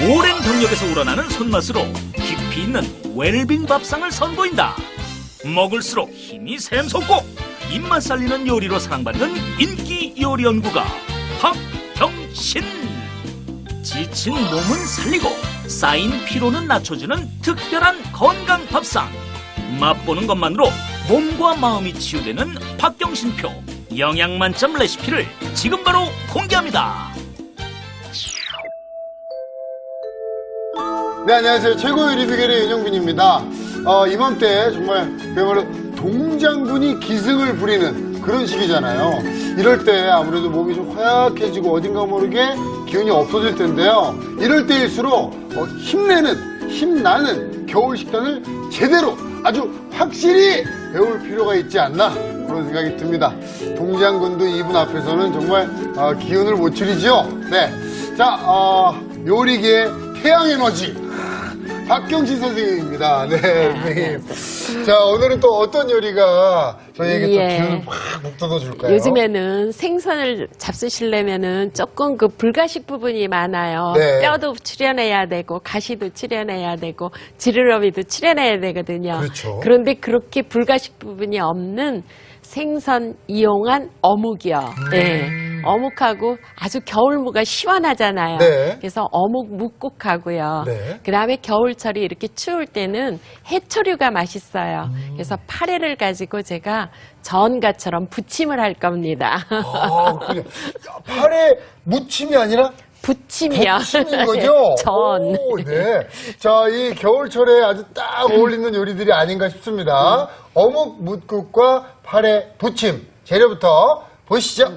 오랜 경력에서 우러나는 손맛으로 깊이 있는 웰빙 밥상을 선보인다. 먹을수록 힘이 샘솟고 입맛 살리는 요리로 사랑받는 인기 요리 연구가 박경신. 지친 몸은 살리고 쌓인 피로는 낮춰주는 특별한 건강 밥상. 맛보는 것만으로 몸과 마음이 치유되는 박경신표 영양 만점 레시피를 지금 바로 공개합니다. 네, 안녕하세요. 최고의 요리 비결의 윤영빈입니다. 이맘때 정말 그야말로 동장군이 기승을 부리는 그런 시기잖아요. 이럴 때 아무래도 몸이 좀 허약해지고 어딘가 모르게 기운이 없어질 텐데요. 이럴 때일수록 힘나는 겨울 식단을 제대로 아주 확실히 배울 필요가 있지 않나 그런 생각이 듭니다. 동장군도 이분 앞에서는 정말 기운을 못 추리죠. 네, 자, 요리계의 태양에너지 박경신 선생님입니다. 네, 선생님. 자, 오늘은 또 어떤 요리가 저희에게 또 기운을 확 북돋워 줄까요? 요즘에는 생선을 잡수시려면은 조금 그 불가식 부분이 많아요. 네. 뼈도 출연해야 되고 가시도 출연해야 되고 지느러미도 출연해야 되거든요. 그렇죠. 그런데 그렇게 불가식 부분이 없는 생선 이용한 어묵이요. 네. 어묵하고 아주 겨울무가 시원하잖아요. 네. 그래서 어묵 묵국하고요. 네. 그다음에 겨울철이 이렇게 추울 때는 해초류가 맛있어요. 그래서 파래를 가지고 제가 전가처럼 부침을 할 겁니다. 아, 그냥 파래 무침이 아니라 부침이요. 부침인 거죠? 전. 오, 네. 자, 이 겨울철에 아주 딱 어울리는 요리들이 아닌가 싶습니다. 어묵 묵국과 파래 부침. 재료부터 보시죠.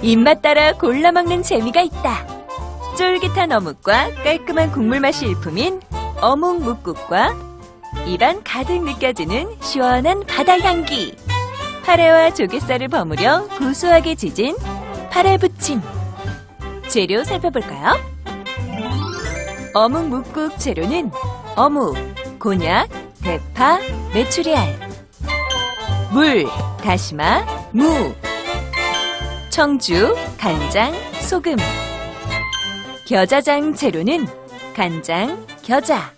입맛 따라 골라 먹는 재미가 있다. 쫄깃한 어묵과 깔끔한 국물 맛이 일품인 어묵 묵국과 입안 가득 느껴지는 시원한 바다 향기. 파래와 조갯살을 버무려 고소하게 지진 파래 부침. 재료 살펴볼까요? 어묵 묵국 재료는 어묵, 곤약, 대파, 메추리알, 물, 다시마, 무, 청주, 간장, 소금. 겨자장 재료는 간장, 겨자.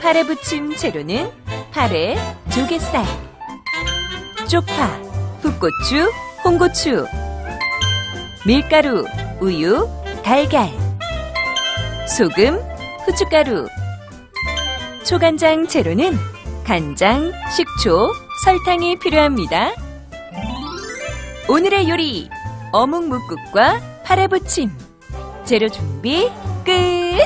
파래 부침 재료는 파래, 조갯살, 쪽파, 풋고추, 홍고추, 밀가루, 우유, 달걀, 소금, 후춧가루. 초간장 재료는 간장, 식초, 설탕이 필요합니다. 오늘의 요리, 어묵 묵국과 파래 부침. 재료 준비 끝!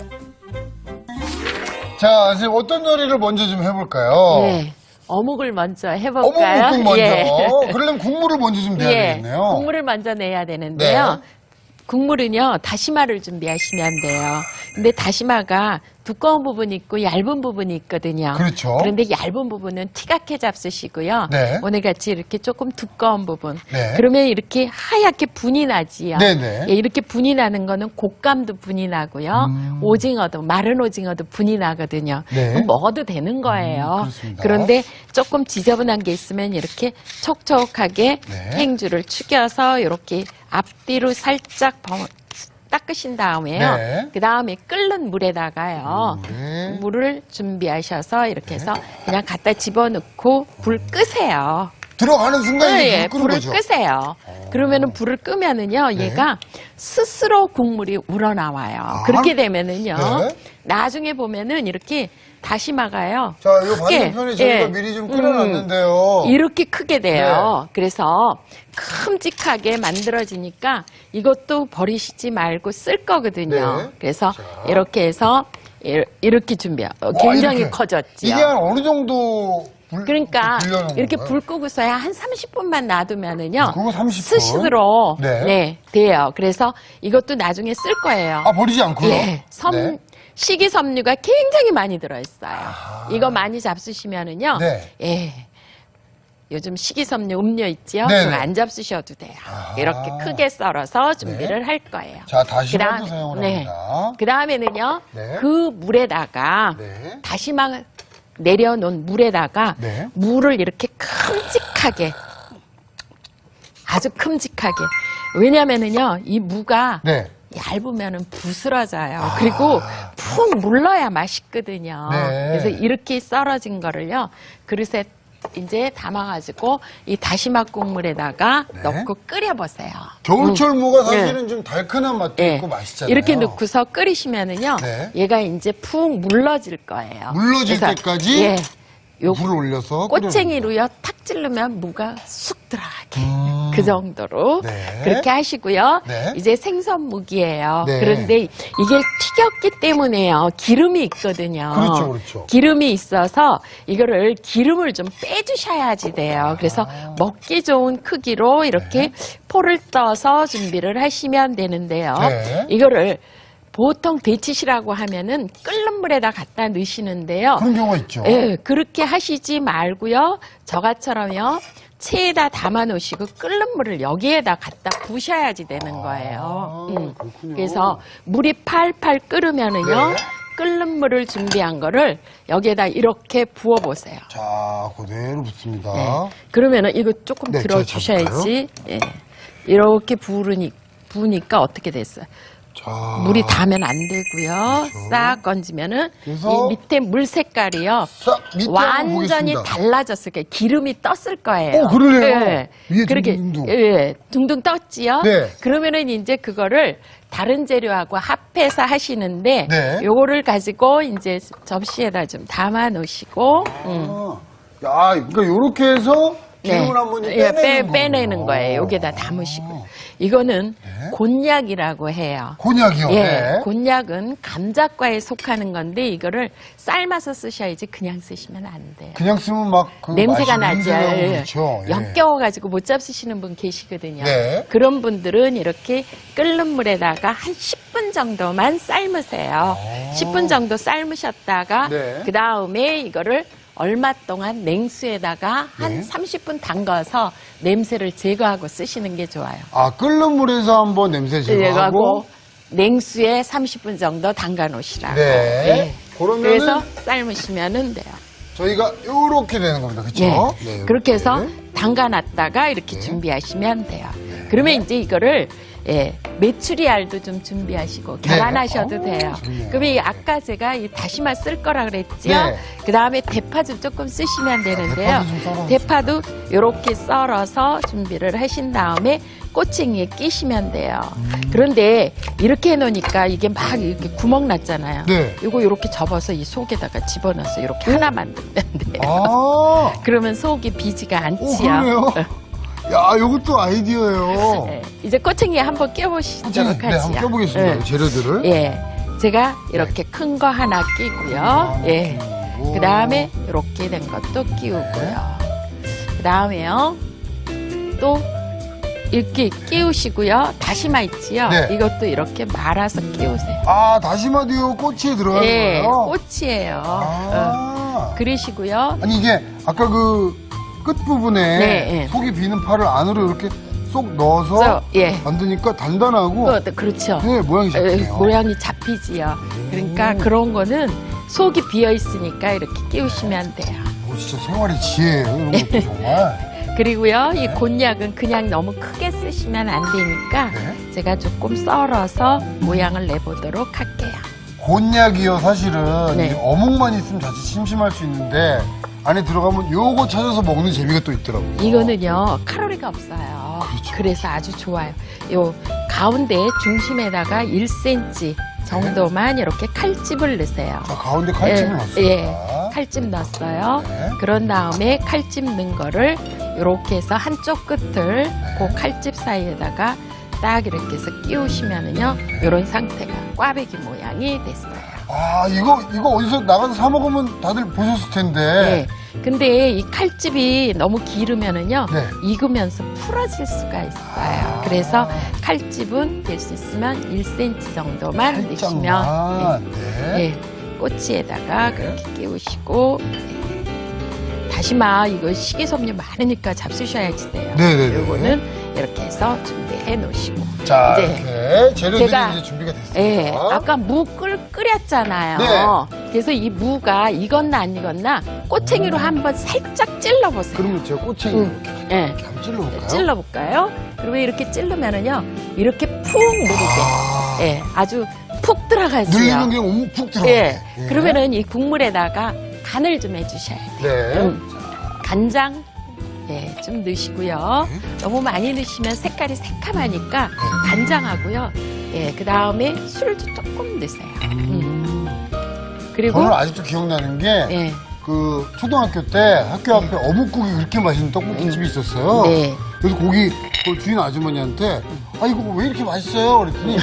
자, 선생님 어떤 요리를 먼저 좀 해볼까요? 네. 어묵을 먼저 어묵 해볼까요? 묵국 먼저. 예. 그러려면 국물을 먼저 좀 내야 되겠네요. 국물을 먼저 내야 되는데요. 네. 국물은요, 다시마를 준비하시면 돼요. 근데 다시마가 두꺼운 부분이 있고 얇은 부분이 있거든요. 그렇죠. 그런데 얇은 부분은 티각해 잡수시고요. 네. 오늘같이 이렇게 조금 두꺼운 부분. 네. 그러면 이렇게 하얗게 분이 나지요. 네네. 예, 이렇게 분이 나는 거는 곶감도 분이 나고요. 오징어도, 마른 오징어도 분이 나거든요. 네. 그럼 먹어도 되는 거예요. 그렇습니다. 그런데 조금 지저분한 게 있으면 이렇게 촉촉하게 네. 행주를 축여서 이렇게 앞뒤로 살짝 닦으신 다음에요. 네. 그 다음에 끓는 물에다가요. 네. 물을 준비하셔서 이렇게 해서 그냥 갖다 집어넣고 불 끄세요. 들어가는 순간 이제 예, 불 끄는 불을 거죠? 끄세요. 그러면은 불을 끄면은요, 네. 얘가 스스로 국물이 우러나와요. 그렇게 되면은요, 네. 나중에 보면은 이렇게 다시마가요. 자, 이 반대편에 저희가 예. 미리 좀 끓여놨는데요. 이렇게 크게 돼요. 네. 그래서 큼직하게 만들어지니까 이것도 버리시지 말고 쓸 거거든요. 네. 그래서 자. 이렇게 해서 이렇게 준비해요. 굉장히 이렇게. 커졌지요. 이게 한 어느 정도 그러니까 불려놓은 이렇게 건가요? 불 끄고서야 한 30분만 놔두면은요. 그거 30분? 스시로 네. 돼요. 그래서 이것도 나중에 쓸 거예요. 아, 버리지 않고요? 예. 네. 식이섬유가 굉장히 많이 들어있어요. 이거 많이 잡수시면은요. 네. 예. 요즘 식이섬유 음료 있지요? 네네. 그거 안 잡수셔도 돼요. 이렇게 크게 썰어서 준비를 네. 할 거예요. 자, 다시마도 사용을 네. 합니다. 그 다음에는요. 네. 그 물에다가 네. 다시마 내려놓은 물에다가 네. 물을 이렇게 큼직하게, 아주 큼직하게. 왜냐면은요, 이 무가 네. 얇으면은 부스러져요. 그리고 푹 물러야 맛있거든요. 네. 그래서 이렇게 썰어진 거를요, 그릇에 이제 담아가지고 이 다시마 국물에다가 네. 넣고 끓여보세요. 겨울철 무가 네. 사실은 좀 달큰한 맛도 예. 있고 맛있잖아요. 이렇게 넣고서 끓이시면은요, 네. 얘가 이제 푹 물러질 거예요. 물러질 그래서, 때까지 예. 요 물을 올려서 꼬챙이로요, 탁 찌르면 무가 쑥 들어가게. 그 정도로 네. 그렇게 하시고요. 네. 이제 생선무기예요. 네. 그런데 이게 튀겼기 때문에요. 기름이 있거든요. 그렇죠, 그렇죠. 기름이 있어서 이거를 기름을 좀 빼주셔야지 돼요. 그래서 먹기 좋은 크기로 이렇게 포를 떠서 준비를 하시면 되는데요. 네. 이거를 보통 데치시라고 하면은 끓는 물에다 갖다 넣으시는데요. 그런 경우가 있죠. 예, 그렇게 하시지 말고요. 저같처럼요. 체에다 담아 놓으시고 끓는 물을 여기에다 갖다 부셔야지 되는 거예요. 그렇군요. 그래서 물이 팔팔 끓으면은요. 네. 끓는 물을 준비한 거를 여기에다 이렇게 부어 보세요. 자, 그대로 붓습니다. 네. 그러면은 이거 조금 네, 들어 제가 주셔야지. 예. 이렇게 부으니까 어떻게 됐어요? 자, 물이 닿으면 안 되고요. 그렇죠. 싹 건지면은 그래서 이 밑에 물 색깔이요. 자, 밑에 한번 완전히 보겠습니다. 달라졌을 거예요. 기름이 떴을 거예요. 그러네요. 예. 위에 그렇게 둥둥둥. 예, 둥둥 떴지요. 네. 그러면은 이제 그거를 다른 재료하고 합해서 하시는데 네. 요거를 가지고 이제 접시에다 좀 담아 놓으시고 야, 그러니까 요렇게 해서 기름을 한번 예, 빼내는 빼내는 거구나. 거예요. 여기다 담으시고. 이거는 네. 곤약이라고 해요. 곤약이요. 예, 네. 곤약은 감자과에 속하는 건데 이거를 삶아서 쓰셔야지 그냥 쓰시면 안 돼요. 그냥 쓰면 막 그 냄새가 맛이 나죠. 냄새나고 예. 그렇죠. 예. 역겨워가지고 못 잡수시는 분 계시거든요. 네. 그런 분들은 이렇게 끓는 물에다가 한 10분 정도만 삶으세요. 10분 정도 삶으셨다가 네. 그 다음에 이거를 얼마 동안 냉수에다가 한 네. 30분 담가서 냄새를 제거하고 쓰시는 게 좋아요. 아, 끓는 물에서 한번 냄새 제거하고. 냉수에 30분 정도 담가 놓으시라고. 네. 그러면은- 그래서 삶으시면은 돼요. 저희가 요렇게 되는 겁니다. 그렇죠? 네. 그렇게 해서 담가놨다가 이렇게 준비하시면 돼요. 그러면 이제 이거를 메추리알도 좀 준비하시고 계란하셔도 돼요. 좋네요. 그러면 이 아까 제가 이 다시마 쓸 거라 그랬죠. 네. 그 다음에 대파 좀 조금 쓰시면 되는데요. 대파도 좀 썰어주세요. 대파도 이렇게 썰어서 준비를 하신 다음에 꼬챙이에 끼시면 돼요. 그런데 이렇게 해놓으니까 이게 막 이렇게 구멍 났잖아요. 네. 이거 이렇게 접어서 이 속에다가 집어넣어서 이렇게 하나 만들면 돼요. 아, 그러면 속이 비지가 오, 않지요. 그러네요. 야, 요것도 아이디어예요. 네, 이제 꼬챙이에 한번 껴보시도록 네, 하지요. 한번 껴보겠습니다. 네. 재료들을. 예, 제가 이렇게 큰 거 하나 끼고요. 예, 그 다음에 이렇게 된 것도 끼우고요. 그 다음에요, 또 이렇게 끼우시고요. 다시마 있지요. 네. 이것도 이렇게 말아서 끼우세요. 아, 다시마도 요 꼬치에 들어가는 예, 거예요? 꽃이에요. 아. 그러시고요. 아니, 이게 아까 그 끝부분에 네, 예. 속이 비는 파를 안으로 이렇게 쏙 넣어서 그래서, 예. 만드니까 단단하고 그렇죠. 네, 모양이 잡히네요. 모양이 잡히지요. 그러니까 그런 거는 속이 비어 있으니까 이렇게 끼우시면 돼요. 이거 진짜 생활의 지혜예요. 이런 것도 정말. 그리고요, 이 곤약은 그냥 너무 크게 쓰시면 안 되니까 네. 제가 조금 썰어서 모양을 내보도록 할게요. 곤약이요, 사실은 네. 이 어묵만 있으면 자칫 심심할 수 있는데 안에 들어가면 요거 찾아서 먹는 재미가 또 있더라고요. 이거는요, 칼로리가 없어요. 그렇죠. 그래서 아주 좋아요. 요 가운데 중심에다가 1cm 정도만 이렇게 칼집을 넣으세요. 자, 가운데 칼집을 넣었습니다. 예, 칼집 넣었어요. 네. 그런 다음에 칼집 넣은 거를 이렇게 해서 한쪽 끝을 네. 그 칼집 사이에다가 딱 이렇게 해서 끼우시면은요, 이런 상태가 꽈배기 모양이 됐어요. 아, 이거 어디서 나가서 사 먹으면 다들 보셨을 텐데. 네. 근데 이 칼집이 너무 길으면은요, 네. 익으면서 풀어질 수가 있어요. 그래서 칼집은 될 수 있으면 1cm 정도만 넣으시면, 살짝만. 네. 네, 꼬치에다가 그렇게 끼우시고, 네. 다시마 이거 식이섬유 많으니까 잡수셔야지 돼요. 네네네. 요거는 이렇게 해서 준비해 놓으시고. 자, 이제 이렇게 재료들이 제가- 이제 준비가 됐습니다. 예, 아까 무 끓였잖아요. 네. 그래서 이 무가 익었나 안 익었나 꼬챙이로 한번 살짝 찔러보세요. 그러면 제가 꼬챙이 이렇게 예. 한번 찔러볼까요? 찔러볼까요? 그러면 이렇게 찔르면은요, 이렇게 푹 누르게. 예, 아주 푹 들어가세요. 늘리면 그냥 움푹 들어가요. 예. 그러면은 이 국물에다가 간을 좀 해주셔야 돼요. 네. 간장, 예, 좀 넣으시고요. 너무 많이 넣으시면 색깔이 새카마니까 간장하고요. 예, 그 다음에 술도 조금 넣으세요. 그리고, 저는 아직도 기억나는 게, 예, 그, 초등학교 때 학교 앞에 어묵국이 그렇게 맛있는 떡볶이집이 있었어요. 네. 그래서 거기, 그 주인 아주머니한테, 아, 이거 왜 이렇게 맛있어요? 그랬더니,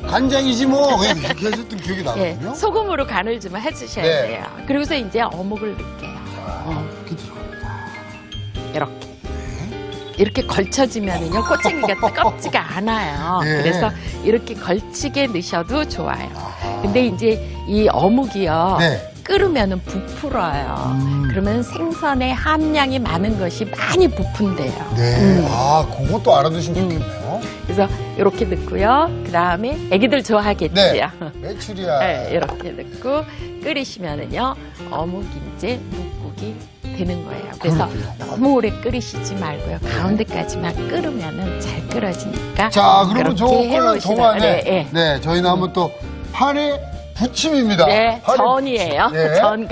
간장이지 뭐! 그냥 이렇게 해줬던 기억이 예, 나거든요. 소금으로 간을 좀 해주셔야 네. 돼요. 그리고서 이제 어묵을 넣을게요. 이렇게 들어갑니다. 이렇게. 이렇게 걸쳐지면은요, 꼬챙이가 뜨겁지가 않아요. 예. 그래서 이렇게 걸치게 넣으셔도 좋아요. 근데 이제 이 어묵이요, 네. 끓으면은 부풀어요. 그러면 생선의 함량이 많은 것이 많이 부푼대요. 네. 아, 그것도 알아두시면 좋겠네요. 그래서 이렇게 넣고요. 그 다음에 애기들 좋아하겠지요. 네. 메추리알. 네, 이렇게 넣고 끓이시면은요, 어묵이 이제 묵국이 되는 거예요. 그래서 그렇군요. 너무 오래 끓이시지 말고요. 가운데까지만 끓으면은 잘 끓어지니까. 자, 그러면 저 그렇게 끓는 해놓으시다. 동안에, 네, 네, 저희는 한번 또, 판에 부침입니다. 네, 판에 전이에요. 네. 전가.